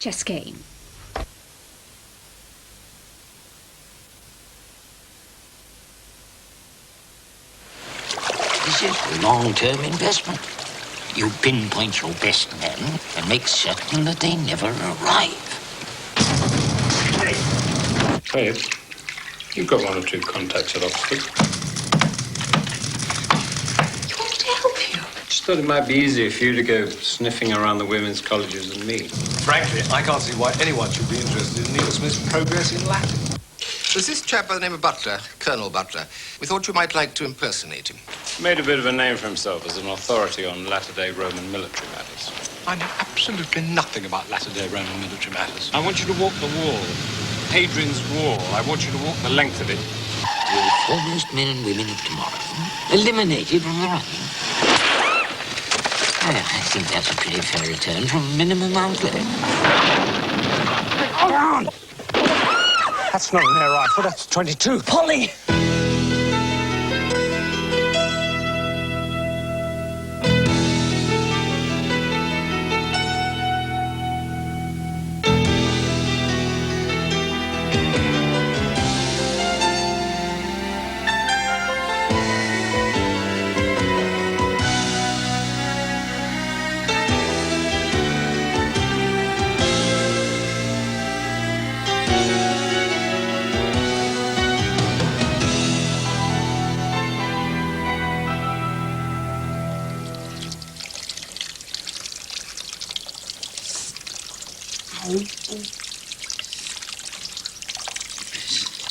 Chessgame. This is a long-term investment. You pinpoint your best men and make certain that they never arrive. Hey, you've got one or two contacts at Oxford. You want me to help you? Just thought it might be easier for you to go sniffing around the women's colleges than me. Frankly, I can't see why anyone should be interested in Neil Smith's progress in Latin. There's this chap by the name of Butler, Colonel Butler. We thought you might like to impersonate him. Made a bit of a name for himself as an authority on latter-day Roman military matters. I know absolutely nothing about latter-day Roman military matters. I want you to walk the wall. Hadrian's Wall. I want you to walk the length of it. The foremost men and women of tomorrow eliminated from the running. I think that's a pretty fair return from minimum outlay. That's not an air rifle, that's 22. Polly!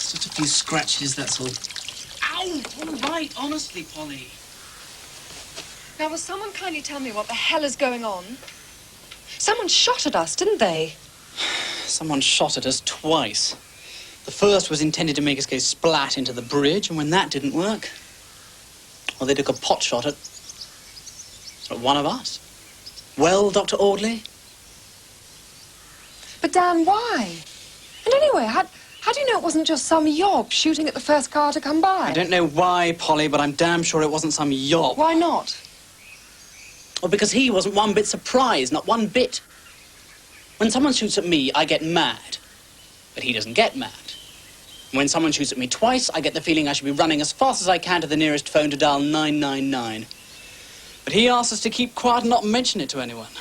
Just a few scratches, that's all. Ow! All right, honestly, Polly. Now, will someone kindly tell me what the hell is going on? Someone shot at us, didn't they? Someone shot at us twice. The first was intended to make us go splat into the bridge, and when that didn't work, well, they took a pot shot at one of us. Well, Dr. Audley? But, Dan, why? And anyway, how do you know it wasn't just some yob shooting at the first car to come by? I don't know why, Polly, but I'm damn sure it wasn't some yob. Why not? Well, because he wasn't one bit surprised, not one bit. When someone shoots at me, I get mad. But he doesn't get mad. When someone shoots at me twice, I get the feeling I should be running as fast as I can to the nearest phone to dial 999. But he asked us to keep quiet and not mention it to anyone.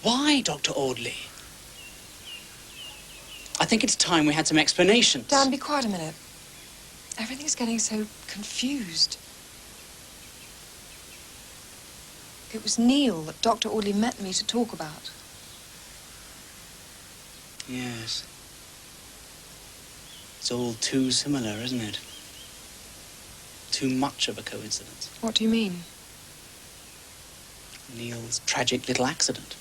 Why, Dr. Audley? I think it's time we had some explanations. Dan, be quiet a minute. Everything's getting so confused. It was Neil that Dr. Audley met me to talk about. Yes. It's all too similar, isn't it? Too much of a coincidence. What do you mean? Neil's tragic little accident.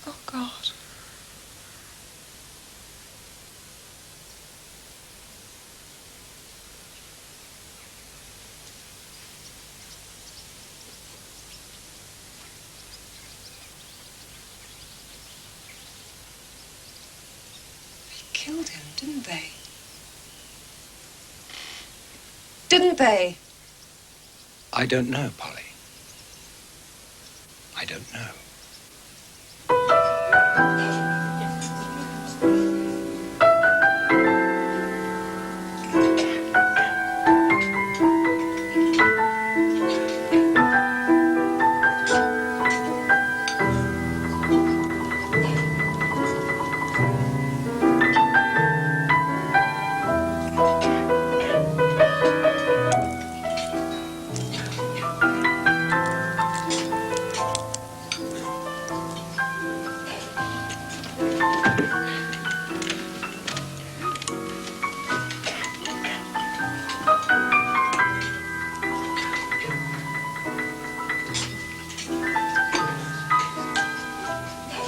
Oh, God. They killed him, didn't they? Didn't they? I don't know, Polly. I don't know.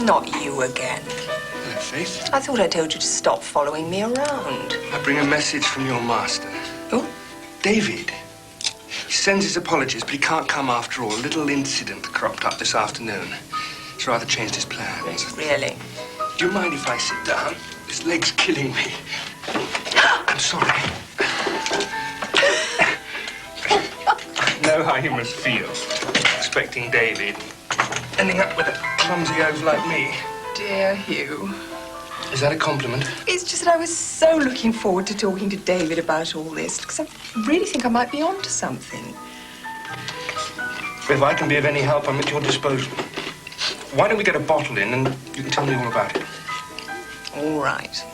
Not you again. Hello, Faith. I thought I told you to stop following me around. I bring a message from your master. Oh? David. He sends his apologies, but he can't come after all. A little incident cropped up this afternoon. He's rather changed his plans. Really? Do you mind if I sit down? This leg's killing me. I'm sorry. No, know how you must feel, expecting David, ending up with a clumsy oaf like me. Dear Hugh. Is that a compliment? It's just that I was so looking forward to talking to David about all this, because I really think I might be onto something. If I can be of any help, I'm at your disposal. Why don't we get a bottle in and you can tell me all about it? All right.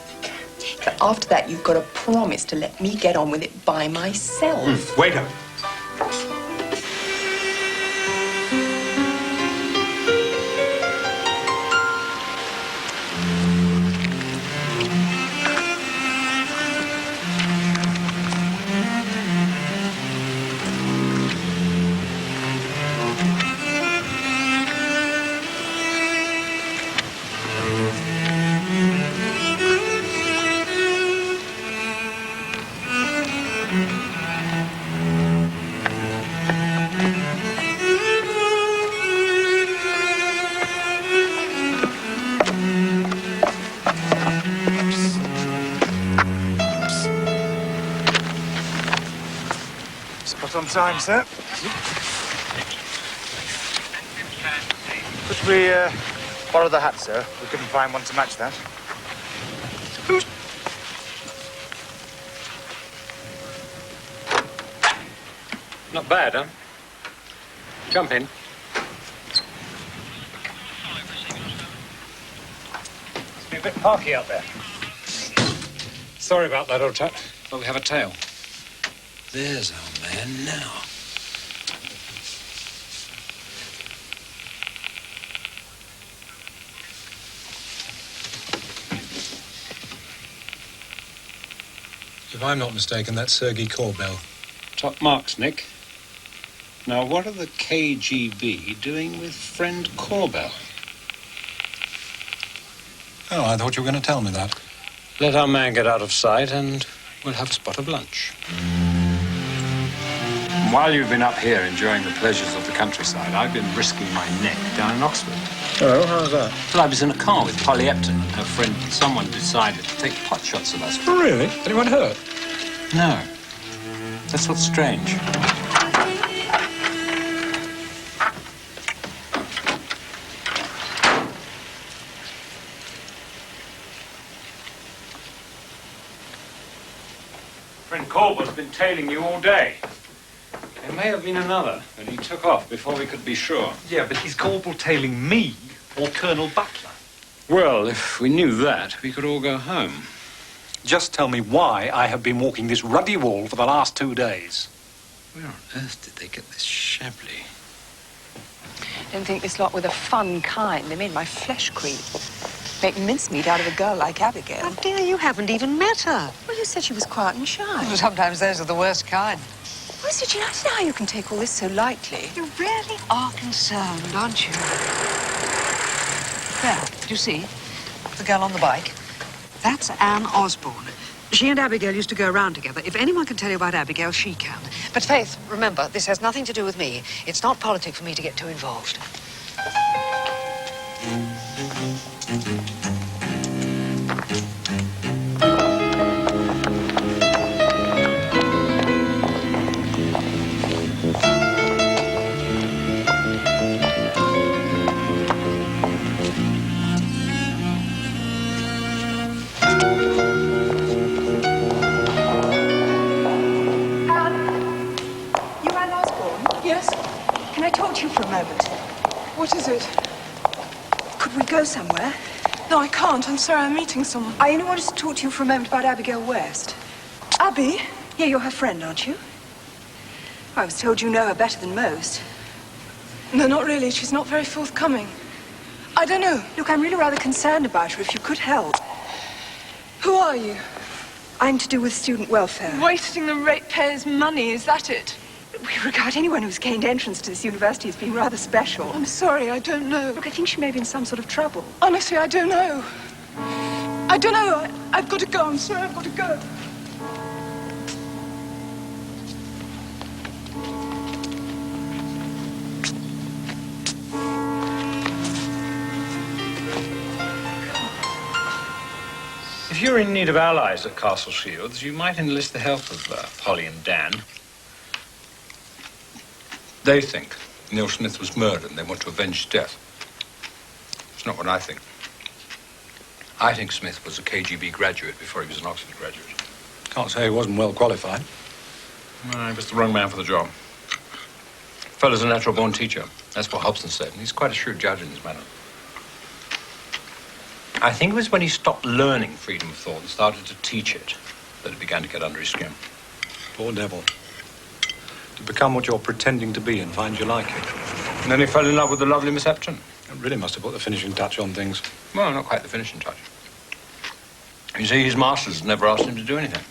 But after that, you've got to promise to let me get on with it by myself. Wait up. On time, sir. Could we borrow the hat, sir? We couldn't find one to match that. Not bad, huh? Jump in. Must be a bit parky out there. Sorry about that, old chap, but we have a tail. There's our man now. If I'm not mistaken, that's Sergei Korbel. Top marks, Nick. Now, what are the KGB doing with friend Korbel? Oh, I thought you were going to tell me that. Let our man get out of sight and we'll have a spot of lunch. While you've been up here enjoying the pleasures of the countryside, I've been risking my neck down in Oxford. Oh, how's that? Well, I was in a car with Polly Epton and her friend. Someone decided to take potshots of us. Oh, really? Anyone hurt? No. That's what's strange. Friend Corbell's been tailing you all day. There may have been another, but he took off before we could be sure. Yeah, but he's Corbel tailing me or Colonel Butler. Well, if we knew that, we could all go home. Just tell me why I have been walking this ruddy wall for the last 2 days. Where on earth did they get this shabbily? Don't think this lot were the fun kind. They made my flesh creep. Make mincemeat out of a girl like Abigail. Oh, dear, you haven't even met her. Well, you said she was quiet and shy. Well, sometimes those are the worst kind. Well, Susan, I don't know how you can take all this so lightly. You really are concerned, aren't you? There, do you see? The girl on the bike. That's Anne Osborne. She and Abigail used to go around together. If anyone can tell you about Abigail, she can. But, Faith, remember, this has nothing to do with me. It's not politic for me to get too involved. What is it? Could we go somewhere? No, I can't. I'm sorry, I'm meeting someone. I only wanted to talk to you for a moment about Abigail West. Abby? Yeah, you're her friend, aren't you? I was told you know her better than most. No, not really. She's not very forthcoming. I don't know. Look, I'm really rather concerned about her, if you could help. Who are you? I'm to do with student welfare. Wasting the ratepayers' money, is that it? We regard anyone who's gained entrance to this university as being rather special. I'm sorry, I don't know. Look, I think she may be in some sort of trouble. Honestly, I don't know. I don't know. I've got to go. I'm sorry, I've got to go. If you're in need of allies at Castle Shields, you might enlist the help of Polly and Dan. They think Neil Smith was murdered and they want to avenge his death. It's not what I think. I think Smith was a KGB graduate before he was an Oxford graduate. Can't say he wasn't well qualified. Well, he was the wrong man for the job. Fellow's a natural-born teacher. That's what Hobson said, and he's quite a shrewd judge in his manner. I think it was when he stopped learning freedom of thought and started to teach it that it began to get under his skin. Poor devil. To become what you're pretending to be and find you like it. And then he fell in love with the lovely Miss Epton. It really must have put the finishing touch on things. Well, not quite the finishing touch. You see, his masters never asked him to do anything.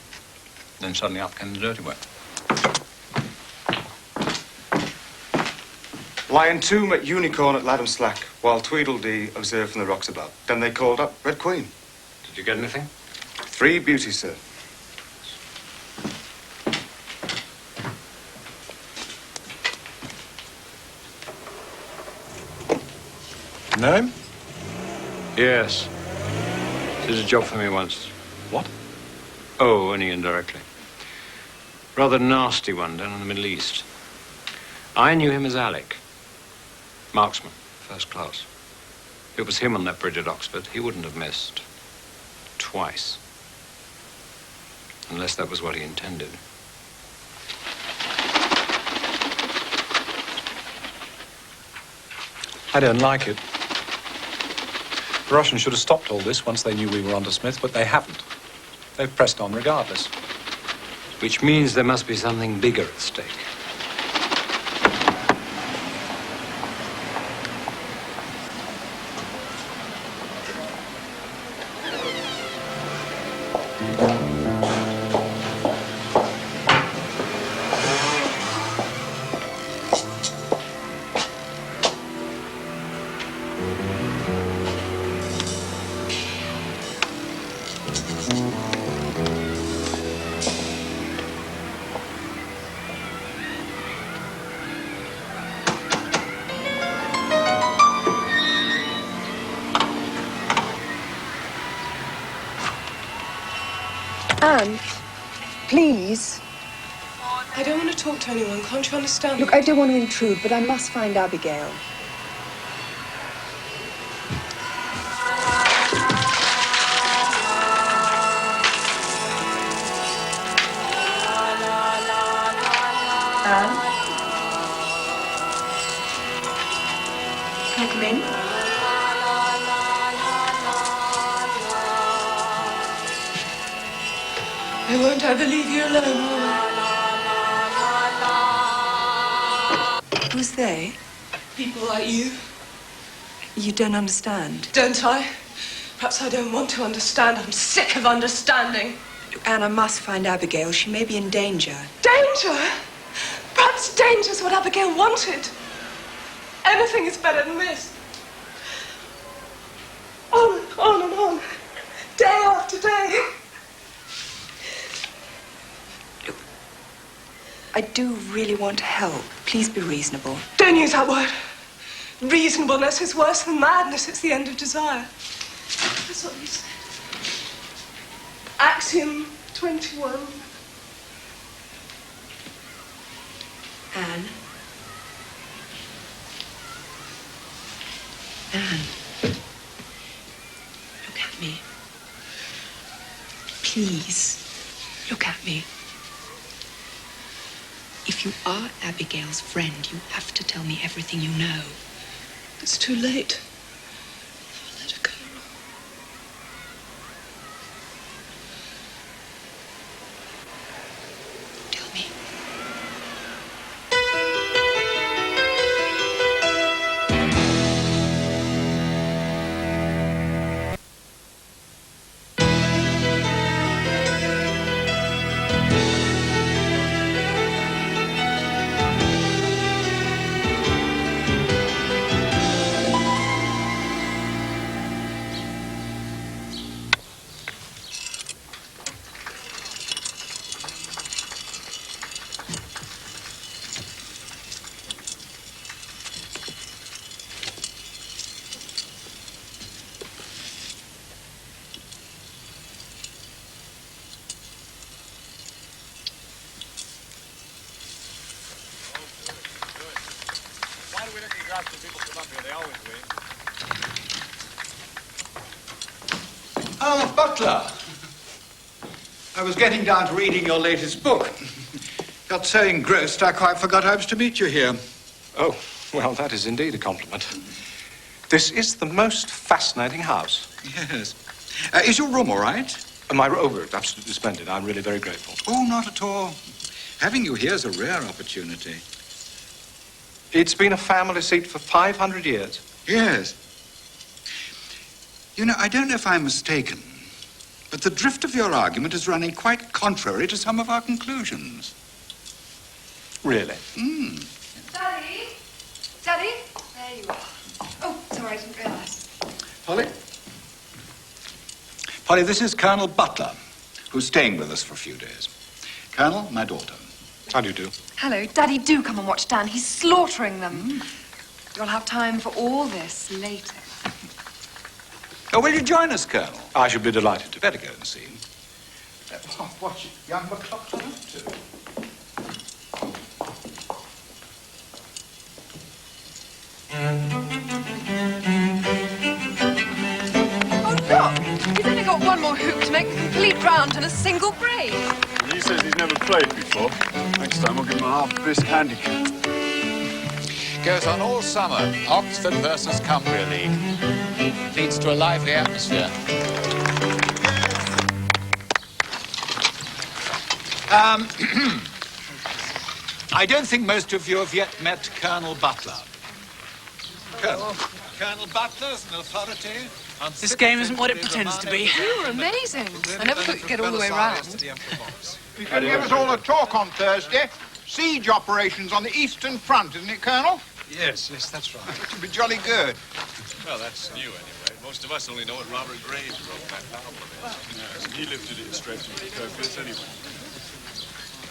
Then suddenly up came the dirty work. Lion 2 met Unicorn at Latham Slack, while Tweedledee observed from the rocks above. Then they called up Red Queen. Did you get anything? 3 beauties, sir. Know him? Yes. Did a job for me once. What? Oh, only indirectly. Rather nasty one down in the Middle East. I knew him as Alec. Marksman, first class. If it was him on that bridge at Oxford, he wouldn't have missed. Twice. Unless that was what he intended. I don't like it. The Russians should have stopped all this once they knew we were onto Smith, but they haven't. They've pressed on regardless. Which means there must be something bigger at stake. Anne, please. I don't want to talk to anyone. Can't you understand? Look, I don't want to intrude, but I must find Abigail. Anne? Can I come in? I won't ever leave you alone. Who's they? People like you. You don't understand. Don't I? Perhaps I don't want to understand. I'm sick of understanding. Look, Anne, I must find Abigail. She may be in danger. Danger? Perhaps danger's what Abigail wanted. Anything is better than this. On and on. Day after day. I do really want to help. Please be reasonable. Don't use that word. Reasonableness is worse than madness. It's the end of desire. That's what you said. Axiom 21. Anne. Anne. Look at me. Please, look at me. If you are Abigail's friend, you have to tell me everything you know. It's too late. I'll let her go. Tell me. we don't need to ask when people come up here. They always win. Oh, Butler. I was getting down to reading your latest book. Got so engrossed I quite forgot I was to meet you here. Oh, well, that is indeed a compliment. This is the most fascinating house. Yes. Is your room all right? Absolutely splendid. I'm really very grateful. Oh, not at all. Having you here is a rare opportunity. It's been a family seat for 500 years. Yes. You know, I don't know if I'm mistaken, but the drift of your argument is running quite contrary to some of our conclusions. Really? Daddy? Daddy? There you are. Oh, sorry, I didn't realise. Polly, this is Colonel Butler, who's staying with us for a few days. Colonel, my daughter. How do you do? Hello. Daddy, do come and watch Dan. He's slaughtering them. You'll have time for all this later. Oh, will you join us, Colonel? I should be delighted to. Better go and see him. What's young McLaughlin up to? Oh, look! He's only got one more hoop to make a complete round and a single break. He says he's never played before. Next time I'll give him a half-brisk handicap. Goes on all summer. Oxford versus Cumbria League. Leads to a lively atmosphere. I don't think most of you have yet met Colonel Butler. Colonel Butler's an authority. This game isn't what it pretends to be. You were amazing. I never thought you'd get all the way round. You can give us all a talk on Thursday. Siege operations on the Eastern Front, isn't it, Colonel? Yes, that's right. It'll be jolly good. Well, that's new anyway. Most of us only know what Robert Graves wrote that novel about. Yes, and he lifted it straight from the Copious anyway.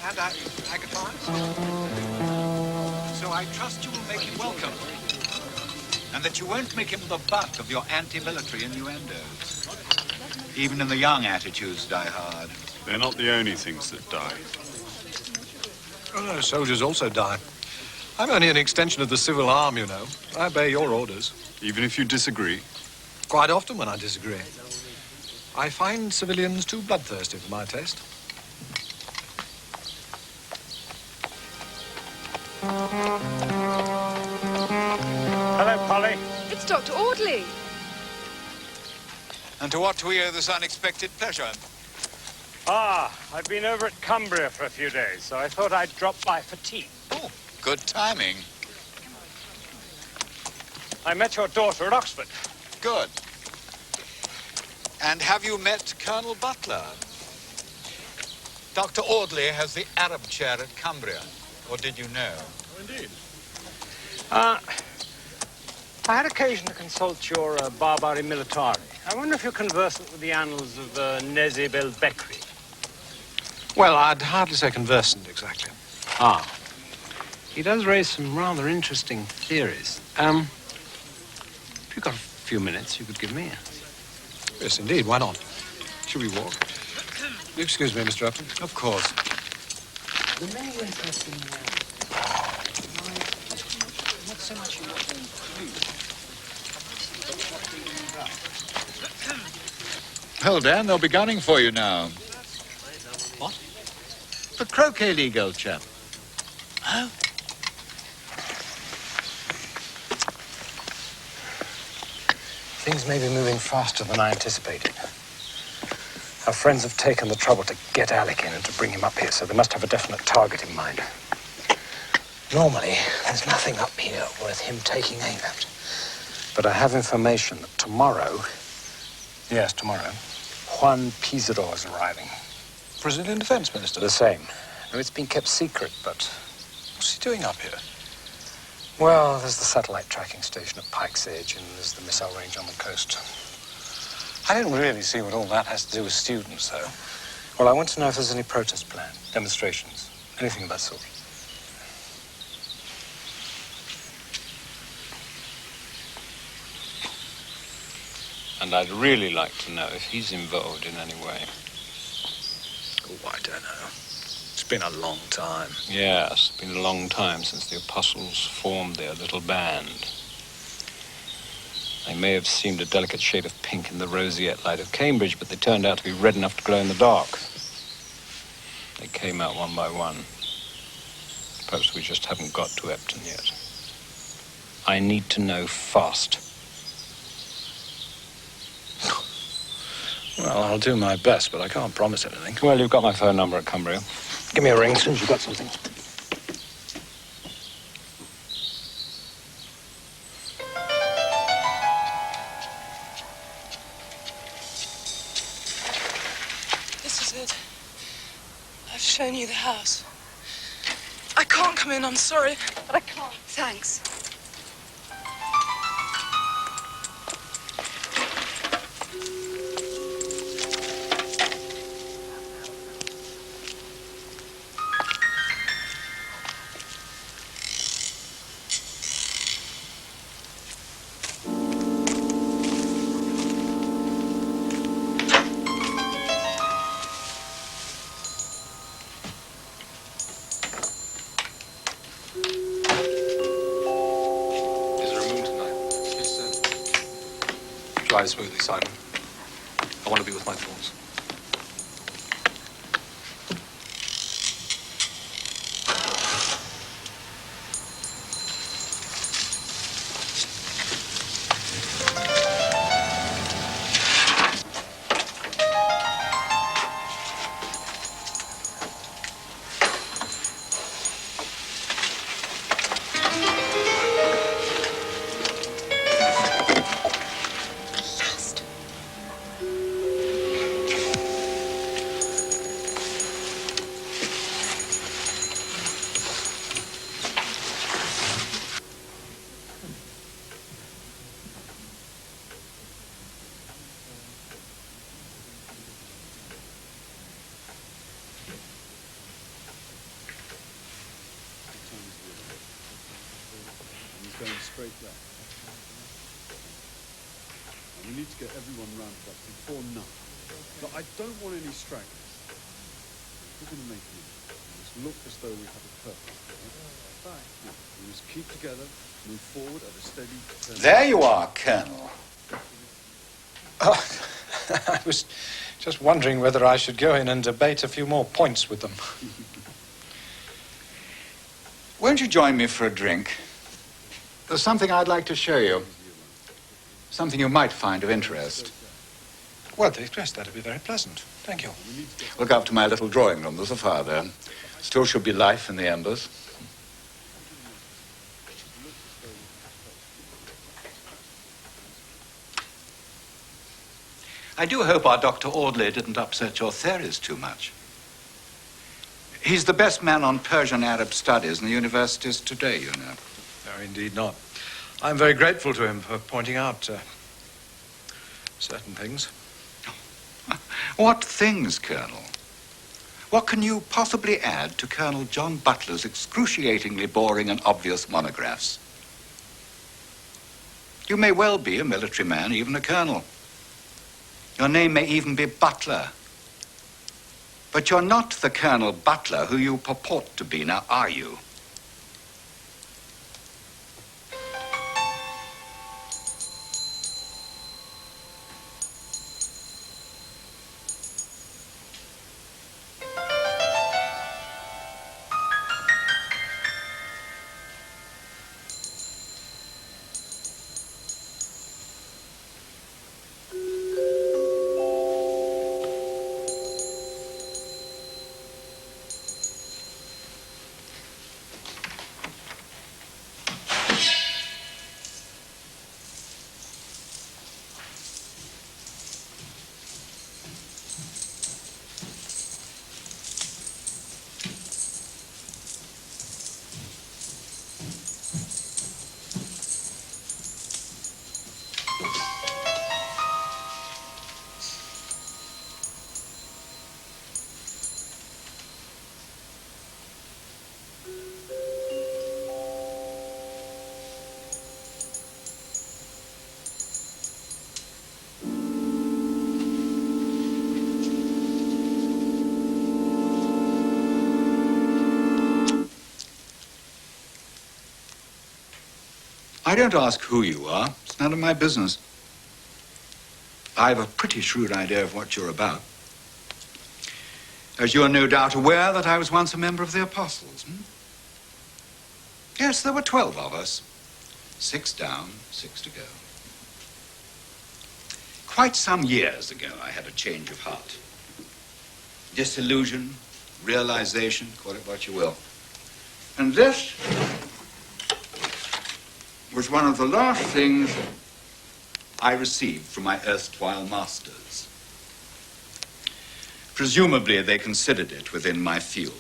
And Agatha. So I trust you will make him welcome. And that you won't make him the butt of your anti-military innuendos. Even in the young, attitudes die hard. They're not the only things that die. Oh, no, soldiers also die. I'm only an extension of the civil arm, you know. I obey your orders. Even if you disagree? Quite often when I disagree. I find civilians too bloodthirsty for my taste. Hello, Polly. It's Dr. Audley. And to what do we owe this unexpected pleasure? I've been over at Cumbria for a few days, so I thought I'd drop by for tea. Oh, good timing. I met your daughter at Oxford. Good. And have you met Colonel Butler? Dr. Audley has the Arab chair at Cumbria. Or did you know? Oh, indeed. I had occasion to consult your Barbari Militari. I wonder if you're conversant with the annals of Nezib el-Bekri. Well, I'd hardly say conversant, exactly. He does raise some rather interesting theories. If you've got a few minutes, you could give me a... Yes, indeed. Why not? Should we walk? Excuse me, Mr. Upton. Of course. The many interesting... not so much Well, Dan, they'll be gunning for you now. What? The Croquet League, old chap. Oh? Things may be moving faster than I anticipated. Our friends have taken the trouble to get Alec in and to bring him up here, so they must have a definite target in mind. Normally, there's nothing up here worth him taking aim at. But I have information that tomorrow, yes, tomorrow, Juan Pizarro is arriving. Brazilian Defense Minister? The same. Now, it's been kept secret, but... What's he doing up here? Well, there's the satellite tracking station at Pike's Edge, and there's the missile range on the coast. I don't really see what all that has to do with students, though. Well, I want to know if there's any protest plan, demonstrations, anything of that sort. And I'd really like to know if he's involved in any way. Oh, I don't know. It's been a long time. Yes, it's been a long time since the apostles formed their little band. They may have seemed a delicate shade of pink in the roseate light of Cambridge, but they turned out to be red enough to glow in the dark. They came out one by one. Perhaps we just haven't got to Epton yet. I need to know fast. Well, I'll do my best, but I can't promise anything. Well, you've got my phone number at Cumbria. Give me a ring as soon as you've got something. This is it. I've shown you the house. I can't come in, I'm sorry, but I can't. Thanks. Drive smoothly, Simon. I want to be with my thoughts. Going straight there. And we need to get everyone rounded up before 9. But I don't want any stragglers. If we're going to make it, we must look as though we have a purpose. Right? Yeah. We must keep together, move forward at a steady... There you are, Colonel. Oh, I was just wondering whether I should go in and debate a few more points with them. Won't you join me for a drink? There's something I'd like to show you. Something you might find of interest. Well, yes, that'd be very pleasant. Thank you. Look up to my little drawing room. There's a fire there. Still should be life in the embers. I do hope our Dr. Audley didn't upset your theories too much. He's the best man on Persian Arab studies in the universities today, you know. No, indeed not. I'm very grateful to him for pointing out certain things. What things, Colonel? What can you possibly add to Colonel John Butler's excruciatingly boring and obvious monographs? You may well be a military man, even a colonel. Your name may even be Butler. But you're not the Colonel Butler who you purport to be now, are you? I don't ask who you are. It's none of my business. I've a pretty shrewd idea of what you're about. As you are no doubt aware that I was once a member of the Apostles, Yes, there were 12 of us. 6 down, 6 to go. Quite some years ago, I had a change of heart. Disillusion, realization, call it what you will. And this was one of the last things I received from my erstwhile masters. Presumably, they considered it within my field.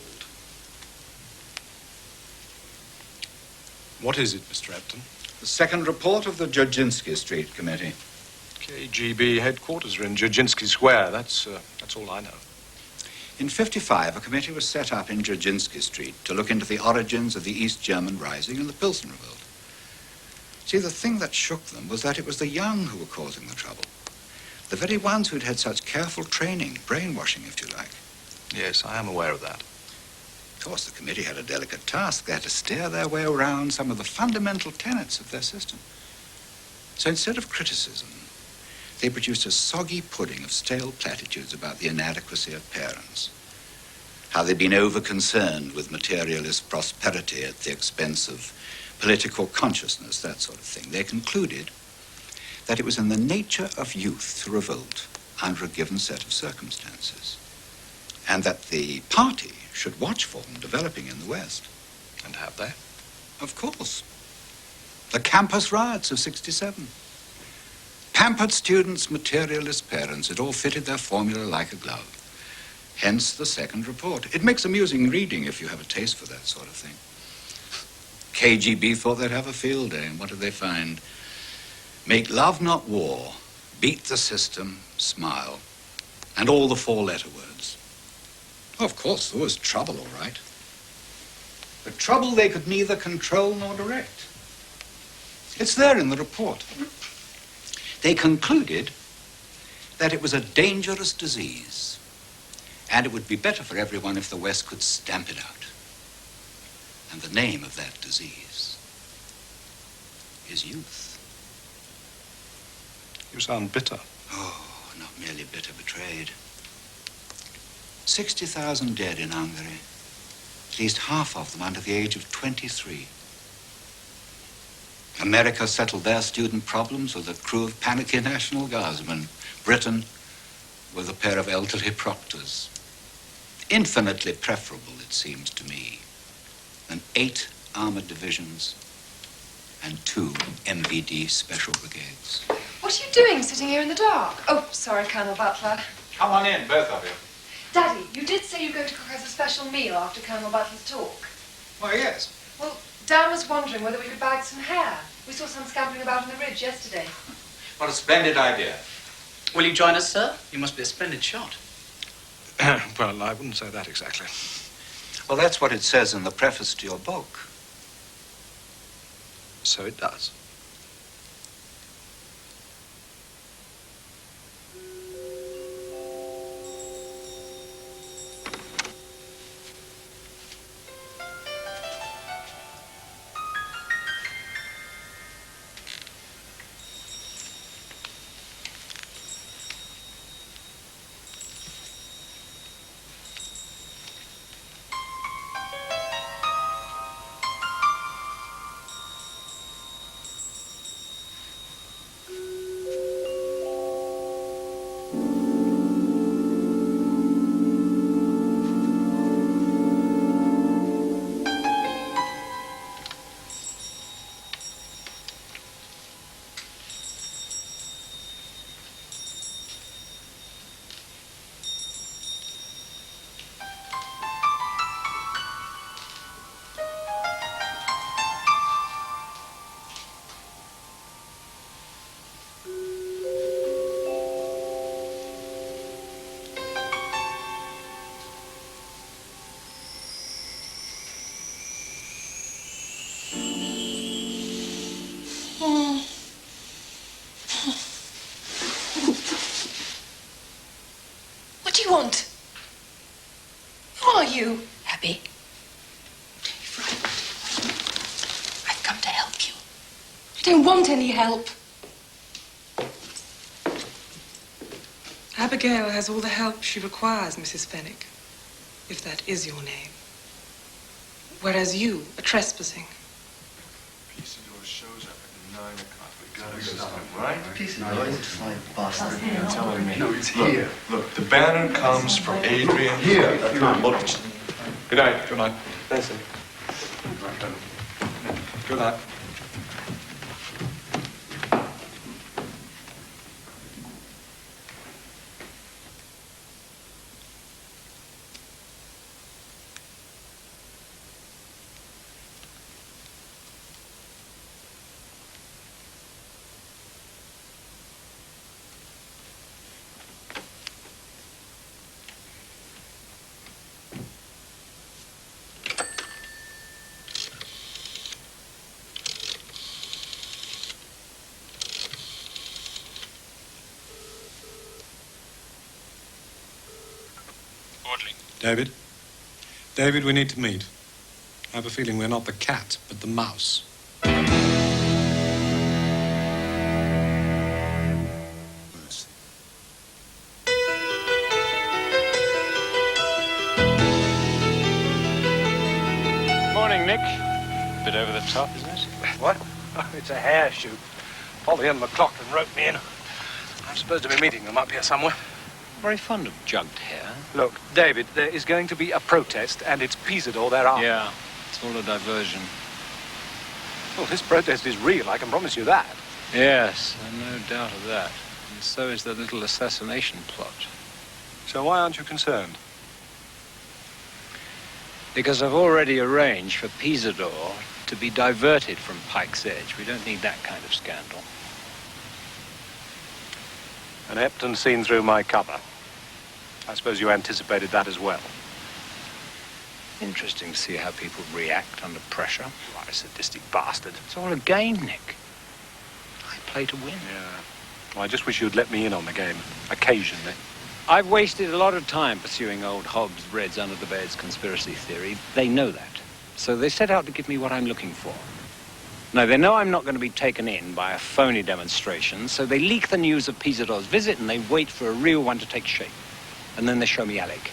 What is it, Mr. Epton? The second report of the Dzerzhinsky Street Committee. KGB headquarters are in Dzerzhinsky Square. That's all I know. In '55, a committee was set up in Dzerzhinsky Street to look into the origins of the East German Rising and the Pilsen Revolt. See, the thing that shook them was that it was the young who were causing the trouble. The very ones who'd had such careful training, brainwashing, if you like. Yes, I am aware of that. Of course, the committee had a delicate task. They had to steer their way around some of the fundamental tenets of their system. So instead of criticism, they produced a soggy pudding of stale platitudes about the inadequacy of parents, how they'd been over-concerned with materialist prosperity at the expense of political consciousness, that sort of thing. They concluded that it was in the nature of youth to revolt under a given set of circumstances, and that the party should watch for them developing in the West. And have they? Of course. The campus riots of '67. Pampered students, materialist parents, it all fitted their formula like a glove. Hence the second report. It makes amusing reading if you have a taste for that sort of thing. KGB thought they'd have a field day, and what did they find? Make love, not war. Beat the system, smile. And all the 4-letter words. Of course, there was trouble, all right. But trouble they could neither control nor direct. It's there in the report. They concluded that it was a dangerous disease, and it would be better for everyone if the West could stamp it out. And the name of that disease is youth. You sound bitter. Oh, not merely bitter, betrayed. 60,000 dead in Hungary, at least half of them under the age of 23. America settled their student problems with a crew of panicky National Guardsmen. Britain with a pair of elderly proctors. Infinitely preferable, it seems to me, than 8 armored divisions and 2 MVD special brigades. What are you doing sitting here in the dark? Oh, sorry, Colonel Butler. Come on in, both of you. Daddy, you did say you were going to cook us a special meal after Colonel Butler's talk. Why, yes. Well, Dan was wondering whether we could bag some hare. We saw some scampering about on the ridge yesterday. What a splendid idea. Will you join us, sir? You must be a splendid shot. Well, I wouldn't say that exactly. Well, that's what it says in the preface to your book. So it does. What do you want? Who are you? Abby, I've come to help you. don't want any help. Abigail has all the help she requires, Mrs. Fenwick, if that is your name. Whereas you are trespassing. Peaceador shows up at 9 o'clock. We gotta stop him, right? Peaceador is a fine bastard. You're telling me. No, it's here. Look, the banner comes from Adrian. Here. Look. Good night. Good night. Listen. Good night. David? David, we need to meet. I have a feeling we're not the cat, but the mouse. Morning, Nick. Bit over the top, isn't it? What? Oh, it's a hair shoot. Polly and McLaughlin wrote me in. I'm supposed to be meeting them up here somewhere. Very fond of jugged hair. Look, David, there is going to be a protest, and it's Peaceador thereafter. Yeah, it's all a diversion. Well, this protest is real, I can promise you that. Yes, no doubt of that. And so is the little assassination plot. So why aren't you concerned? Because I've already arranged for Peaceador to be diverted from Pike's Edge. We don't need that kind of scandal. And Epton seen through my cover. I suppose you anticipated that as well. Interesting to see how people react under pressure. You are a sadistic bastard. It's all a game, Nick. I play to win. Yeah. Well, I just wish you'd let me in on the game, occasionally. I've wasted a lot of time pursuing old Hobbes' Reds under the bed's conspiracy theory. They know that. So they set out to give me what I'm looking for. Now, they know I'm not going to be taken in by a phony demonstration, so they leak the news of Peaceador's visit and they wait for a real one to take shape. And then they show me Alec.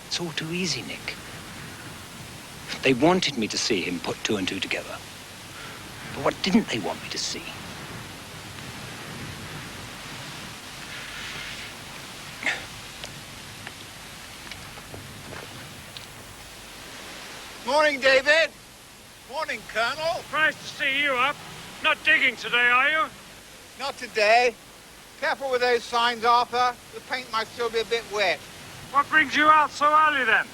It's all too easy, Nick. They wanted me to see him put two and two together. But what didn't they want me to see? Morning, David. Morning, Colonel. Nice to see you up. Not digging today, are you? Not today. Careful with those signs, Arthur. The paint might still be a bit wet. What brings you out so early, then?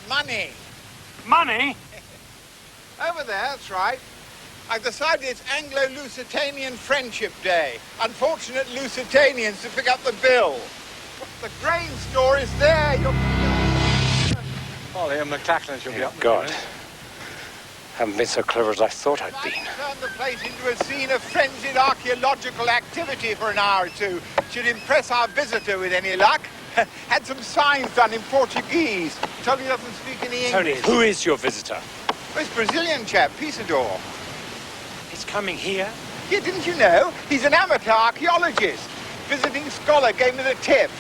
Money. Money? Over there, that's right. I've decided it's Anglo-Lusitanian Friendship Day. Unfortunate Lusitanians to pick up the bill. The grain store is there. Polly and McLaughlin should be up. God. Haven't been so clever as I thought I'd been. Turn the place into a scene of frenzied archaeological activity for an hour or two. Should impress our visitor with any luck. Had some signs done in Portuguese. Told he doesn't speak any English. Tony, who is your visitor? This Brazilian chap, Peaceador. He's coming here? Yeah, didn't you know? He's an amateur archaeologist. Visiting scholar gave me the tip.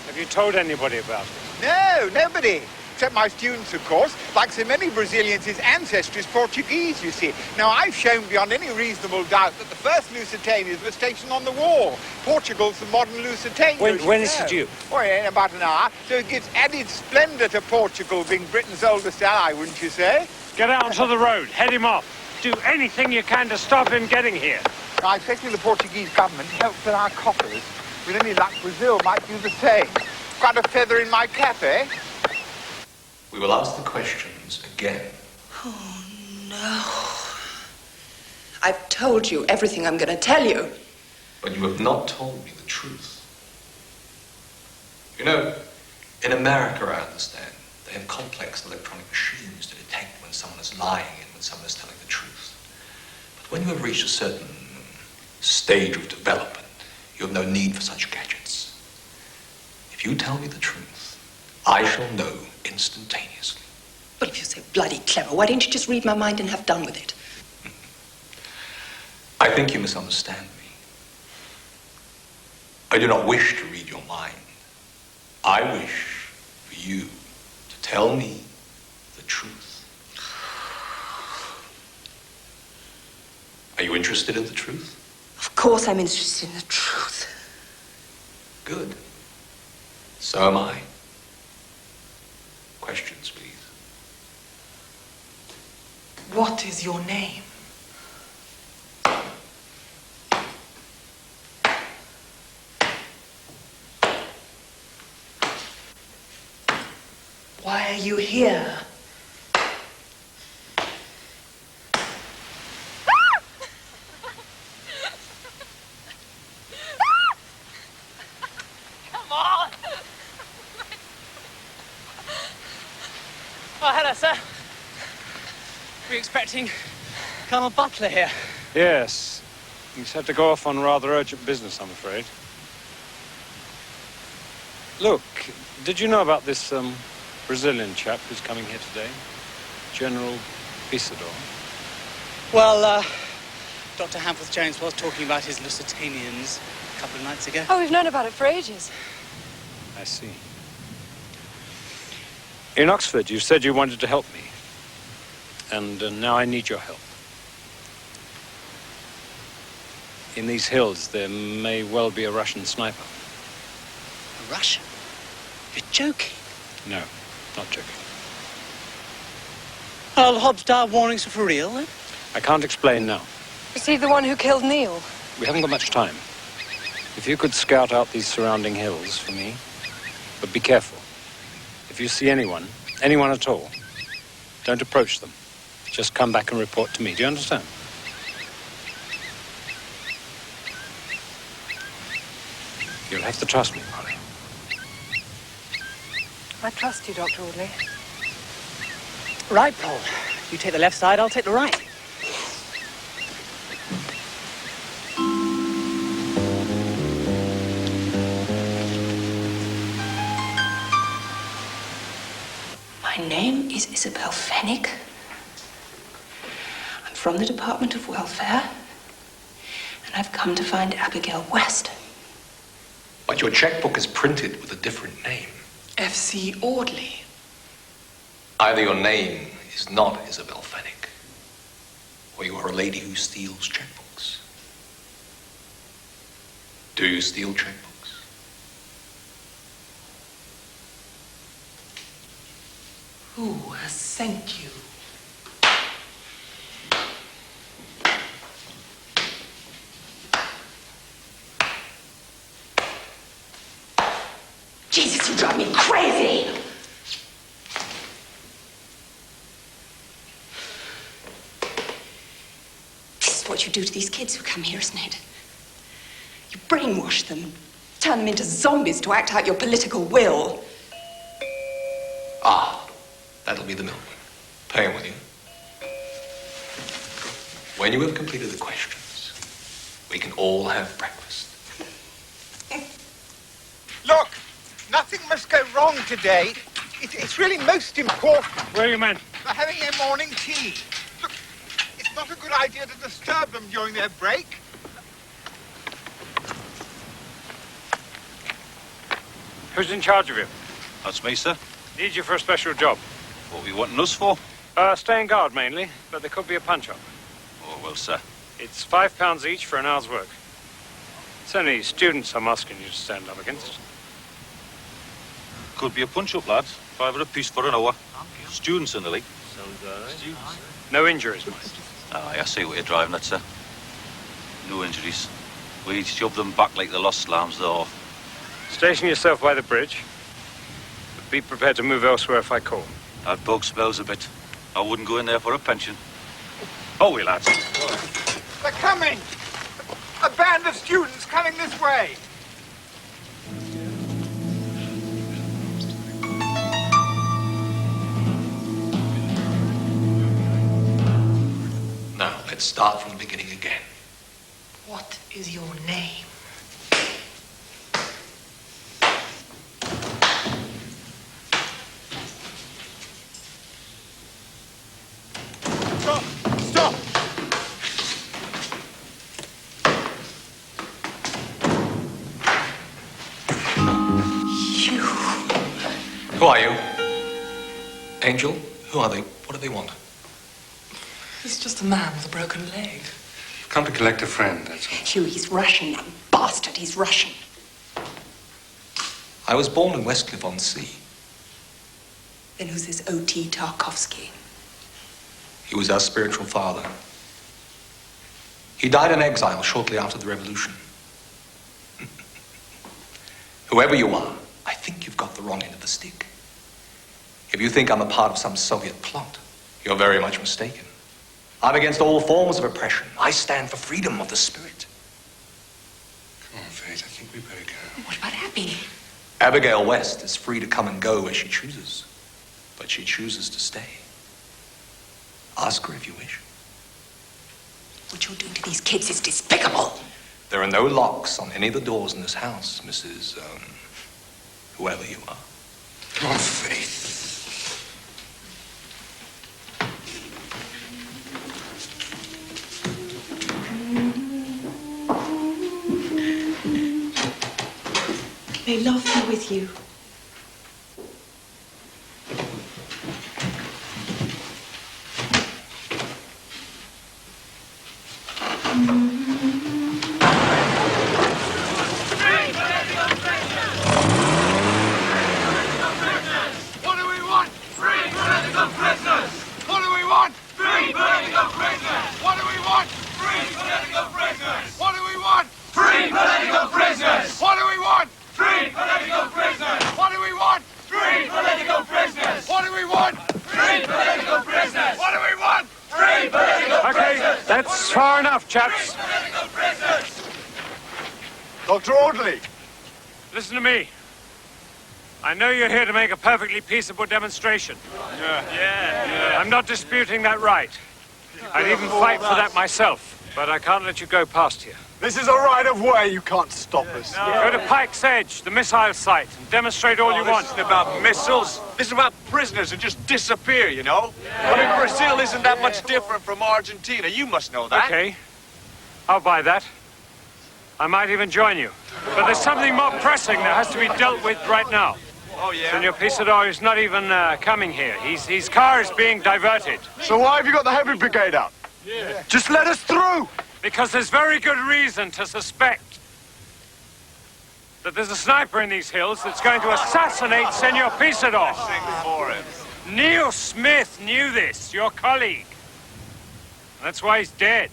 Have you told anybody about it? No, nobody. Except my students, of course. Like so many Brazilians, his ancestry is Portuguese, you see. Now, I've shown beyond any reasonable doubt that the first Lusitanians were stationed on the wall. Portugal's the modern Lusitania. When is it due? Well, in about an hour. So it gives added splendour to Portugal, being Britain's oldest ally, wouldn't you say? Get out onto the road. Head him off. Do anything you can to stop him getting here. I expect the Portuguese government helps with our coffers. With any luck, Brazil might do the same. Quite a feather in my cap, eh? We will ask the questions again. Oh, no. I've told you everything I'm going to tell you. But you have not told me the truth. You know, in America, I understand, they have complex electronic machines to detect when someone is lying and when someone is telling the truth. But when you have reached a certain stage of development, you have no need for such gadgets. If you tell me the truth, I shall know instantaneously. Well, if you're so bloody clever, why don't you just read my mind and have done with it? I think you misunderstand me. I do not wish to read your mind. I wish for you to tell me the truth. Are you interested in the truth? Of course I'm interested in the truth. Good. So am I. Questions, please. What is your name? Why are you here? Come on! Oh, hello, sir. Were you expecting Colonel Butler here? Yes. He's had to go off on rather urgent business, I'm afraid. Look, did you know about this, Brazilian chap who's coming here today? General Pisador? Well, Dr. Hamforth Jones was talking about his Lusitanians a couple of nights ago. Oh, we've known about it for ages. I see. In Oxford, you said you wanted to help me. And now I need your help. In these hills, there may well be a Russian sniper. A Russian? You're joking. No, not joking. Well, Hobbs' dire warnings are for real, then? I can't explain now. Is he the one who killed Neil? We haven't got much time. If you could scout out these surrounding hills for me, but be careful. If you see anyone at all, don't approach them. Just come back and report to me. Do you understand? You'll have to trust me, Polly. I trust you, Dr. Woodley. Right, Paul. You take the left side, I'll take the right. My name is Isabel Fennick. I'm from the Department of Welfare, and I've come to find Abigail West. But your checkbook is printed with a different name. F.C. Audley. Either your name is not Isabel Fennick, or you are a lady who steals checkbooks. Do you steal checkbooks? Who has sent you? Jesus, you drive me crazy! This is what you do to these kids who come here, isn't it? You brainwash them, turn them into zombies to act out your political will. Ah, that'll be the milkman. Pay him with you. When you have completed the questions, we can all have breakfast. Look, nothing must go wrong today. It's really most important. Where are you men? They're having their morning tea. Look, it's not a good idea to disturb them during their break. Who's in charge of you? That's me, sir. Need you for a special job. What were you wanting us for? Staying guard mainly, but there could be a punch-up. Oh, well, sir. It's £5 each for an hour's work. It's only students I'm asking you to stand up against. Could be a punch-up, lads. £5 apiece for an hour. Students in the league. No injuries, mate. Aye, I see what you're driving at, sir. No injuries. We'd shove them back like the lost lambs, though. Station yourself by the bridge. But be prepared to move elsewhere if I call. That bug smells a bit. I wouldn't go in there for a pension. Oh, we lads. They're coming! A band of students coming this way. Now, let's start from the beginning again. What is your name? Stop! Who are you? Angel? Who are they? What do they want? He's just a man with a broken leg. Come to collect a friend, that's all. Hugh, he's Russian, that bastard. He's Russian. I was born in Westcliff-on-Sea. Then who's this O.T. Tarkovsky? He was our spiritual father. He died in exile shortly after the revolution. Whoever you are, I think you've got the wrong end of the stick. If you think I'm a part of some Soviet plot, you're very much mistaken. I'm against all forms of oppression. I stand for freedom of the spirit. Come on, Faith, I think we better go. What about Abby? Abigail West is free to come and go as she chooses, but she chooses to stay. Ask her if you wish. What you're doing to these kids is despicable. There are no locks on any of the doors in this house, Mrs. Whoever you are. Come on, Faith. May love be with you. What do we want? Free political prisoners! What do we want? Free political prisoners! What do we want? Free political prisoners! What do we want? Free political prisoners! What do we want? Free political prisoners! What do we want? Free political prisoners! What do we want? Free political prisoners! What do we want? Free political prisoners! Okay, that's far enough, chaps. Political prisoners! Dr. Audley! Listen to me. I know you're here to make a perfectly peaceable demonstration. Yeah. I'm not disputing that right. I'd even fight for that myself, but I can't let you go past here. This is a right of way. You can't stop us. Go to Pike's Edge, the missile site, and demonstrate all you want. This isn't about missiles. This is about prisoners who just disappear, you know? I mean, Brazil isn't that much different from Argentina. You must know that. Okay. I'll buy that. I might even join you. But there's something more pressing that has to be dealt with right now. Oh, yeah? Senor Pisador is not even coming here. His car is being diverted. So why have you got the heavy brigade out? Yeah. Just let us through! Because there's very good reason to suspect that there's a sniper in these hills that's going to assassinate Senor Pisador. Neil Smith knew this, your colleague. That's why he's dead.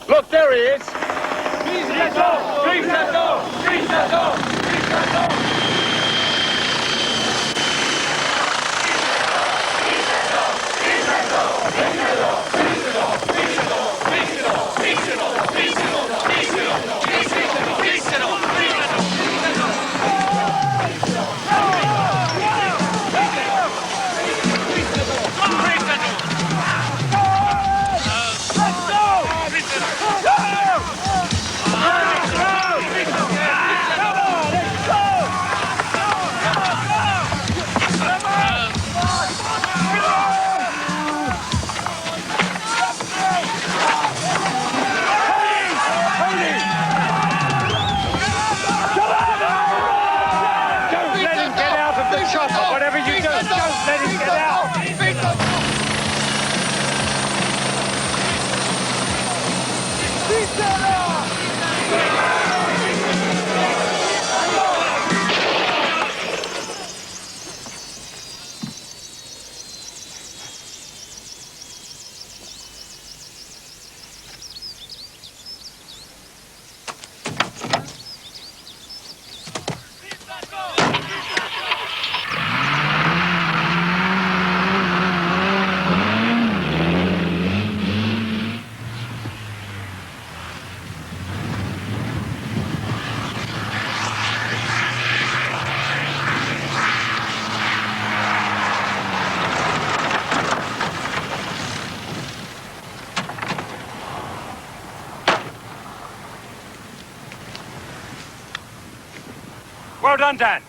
Look, there he is! Well done, Dan.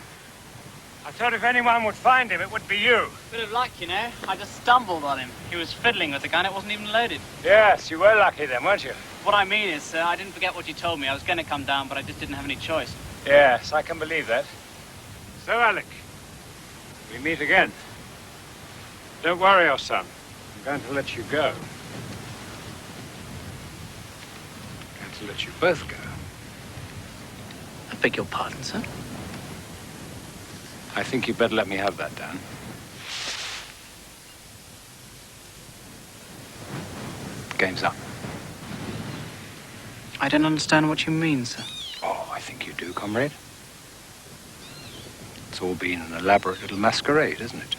I thought if anyone would find him, it would be you. Bit of luck, you know. I just stumbled on him. He was fiddling with the gun. It wasn't even loaded. Yes, you were lucky then, weren't you? What I mean is, sir, I didn't forget what you told me. I was going to come down, but I just didn't have any choice. Yes, I can believe that. So, Alec, we meet again. Don't worry, your son. I'm going to let you go. I'm going to let you both go. I beg your pardon, sir? I think you'd better let me have that, Dan. Game's up. I don't understand what you mean, sir. Oh, I think you do, comrade. It's all been an elaborate little masquerade, isn't it?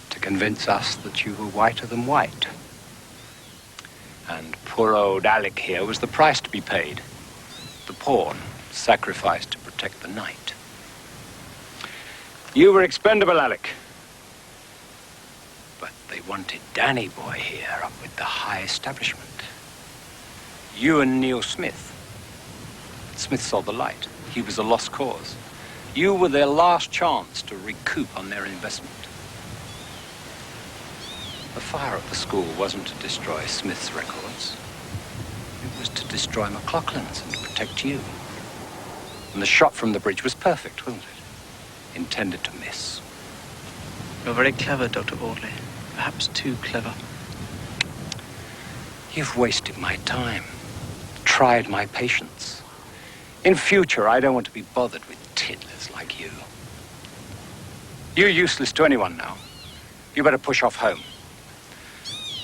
To convince us that you were whiter than white. And poor old Alec here was the price to be paid. The pawn sacrificed to protect the knight. You were expendable, Alec. But they wanted Danny boy here up with the high establishment. You and Neil Smith. Smith saw the light. He was a lost cause. You were their last chance to recoup on their investment. The fire at the school wasn't to destroy Smith's records. It was to destroy McLaughlin's and to protect you. And the shot from the bridge was perfect, wasn't it? Intended to miss. You're very clever, Dr. Audley. Perhaps too clever. You've wasted my time. Tried my patience. In future, I don't want to be bothered with tiddlers like you. You're useless to anyone now. You better push off home.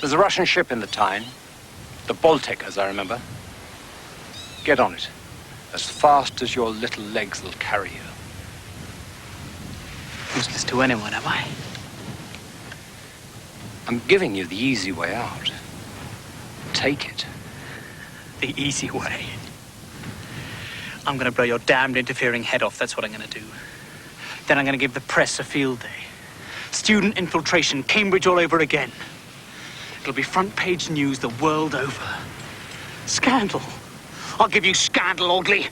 There's a Russian ship in the Tyne. The Baltic, as I remember. Get on it. As fast as your little legs will carry you. Useless to anyone, am I? I'm giving you the easy way out. Take it. The easy way. I'm going to blow your damned interfering head off. That's what I'm going to do. Then I'm going to give the press a field day. Student infiltration, Cambridge all over again. It'll be front page news the world over. Scandal. I'll give you scandal, Audley.